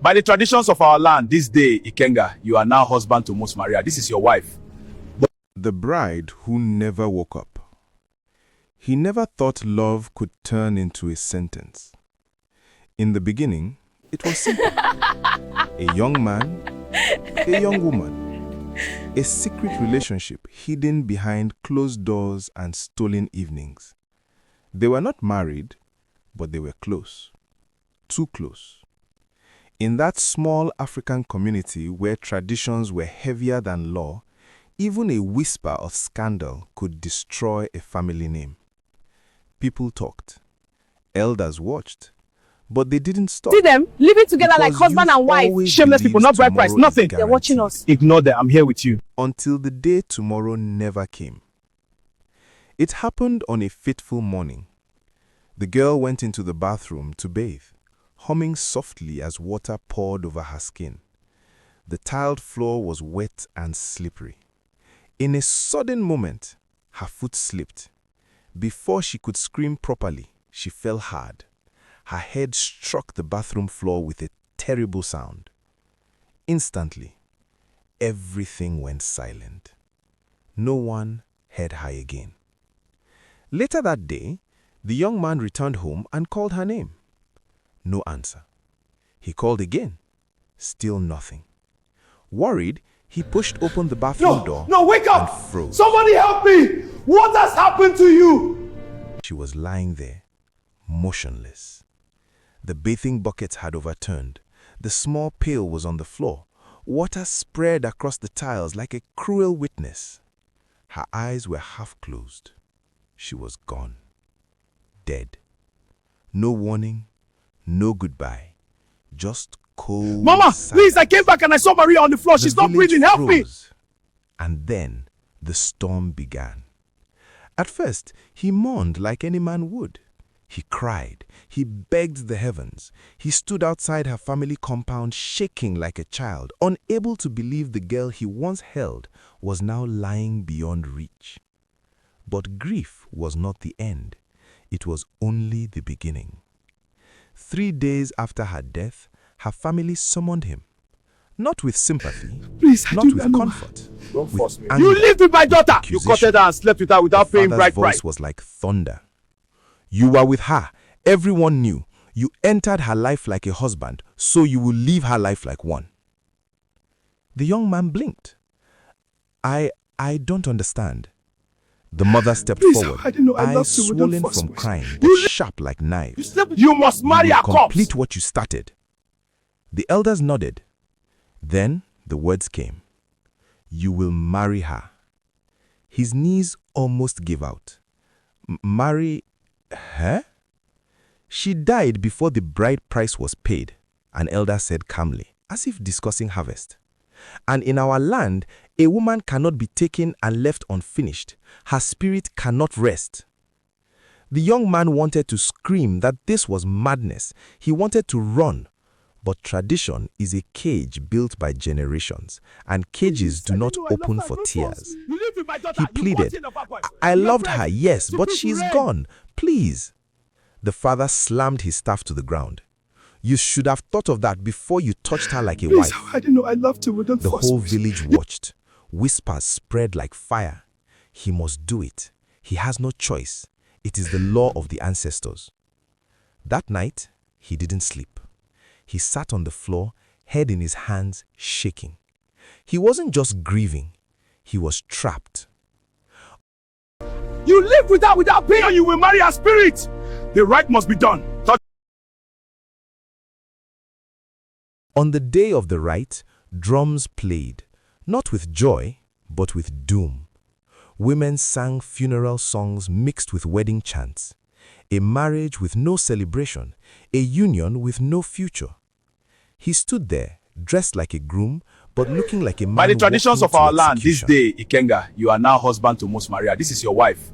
By the traditions of our land, this day, Ikenga, you are now husband to Ms. Maria. This is your wife. The bride who never woke up. He never thought love could turn into a sentence. In the beginning, it was simple. A young man, a young woman. A secret relationship hidden behind closed doors and stolen evenings. They were not married, but they were close. Too close. In that small African community where traditions were heavier than law, even a whisper of scandal could destroy a family name. People talked. Elders watched. But they didn't stop. See them living together like Because husband youth and wife. always Shameless people, not believes bride price, tomorrow is nothing. They're watching guaranteed. us. Ignore them. I'm here with you. Until the day tomorrow never came. It happened on a fateful morning. The girl went into the bathroom to bathe, humming softly as water poured over her skin. The tiled floor was wet and slippery. In a sudden moment, her foot slipped. Before she could scream properly, she fell hard. Her head struck the bathroom floor with a terrible sound. Instantly, everything went silent. No one heard her again. Later that day, the young man returned home and called her name. No answer. He called again. Still nothing. Worried, he pushed open the bathroom door No, wake and up! froze. Somebody help me! What has happened to you? She was lying there, motionless. The bathing buckets had overturned. The small pail was on the floor. Water spread across the tiles like a cruel witness. Her eyes were half closed. She was gone. Dead. No warning, no goodbye. Just cold Mama, silence. please, I came back and I saw Maria on the floor. She's The not village breathing. Help me! froze. And then the storm began. At first, he mourned like any man would. He cried. He begged the heavens. He stood outside her family compound shaking like a child, unable to believe the girl he once held was now lying beyond reach. But grief was not the end. It was only the beginning. 3 days after her death, her family summoned him. Not with sympathy, Please, I not do with not know. comfort, Don't with force me. anger. You lived with my daughter! You accusation. courted her and slept with her without paying Father's bride voice price. was like thunder. You were with her. Everyone knew. You entered her life like a husband, so you will leave her life like one. The young man blinked. I don't understand. The mother stepped Please, forward, I didn't know I eyes loved you, but don't swollen force from me. crying, You but li- sharp like knives. You must marry You a will corpse! complete what you started. The elders nodded. Then the words came. You will marry her. His knees almost gave out. Marry her? She died before the bride price was paid, an elder said calmly, as if discussing harvest. And in our land, a woman cannot be taken and left unfinished. Her spirit cannot rest. The young man wanted to scream that this was madness. He wanted to run. But tradition is a cage built by generations, and cages do not open for tears. He pleaded, I loved her, yes, but she's gone. Please. The father slammed his staff to the ground. You should have thought of that before you touched her like a Please, wife. I didn't know I loved you, but don't The force whole me. village watched. Whispers spread like fire. He must do it. He has no choice. It is the law of the ancestors. That night, he didn't sleep. He sat on the floor, head in his hands, shaking. He wasn't just grieving. He was trapped. You live with her without paying, and you will marry her spirit. The right must be done. On the day of the rite, drums played, not with joy, but with doom. Women sang funeral songs mixed with wedding chants. A marriage with no celebration, a union with no future. He stood there, dressed like a groom, but looking like a man. By the traditions walking of our to land, this execution. day, Ikenga, you are now husband to Ms. Maria. This is your wife.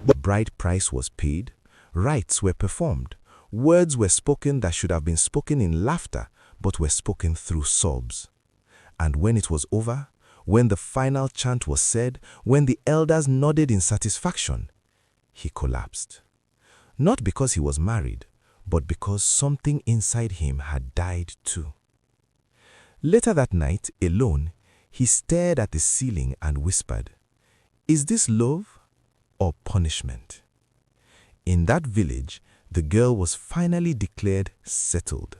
The bride price was paid, rites were performed, words were spoken that should have been spoken in laughter, but were spoken through sobs. And when it was over, when the final chant was said, when the elders nodded in satisfaction, he collapsed. Not because he was married, but because something inside him had died too. Later that night, alone, he stared at the ceiling and whispered, "Is this love or punishment?" In that village, the girl was finally declared settled.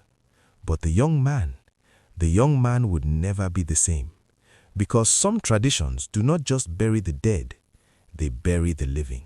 But the young man would never be the same. Because some traditions do not just bury the dead, they bury the living.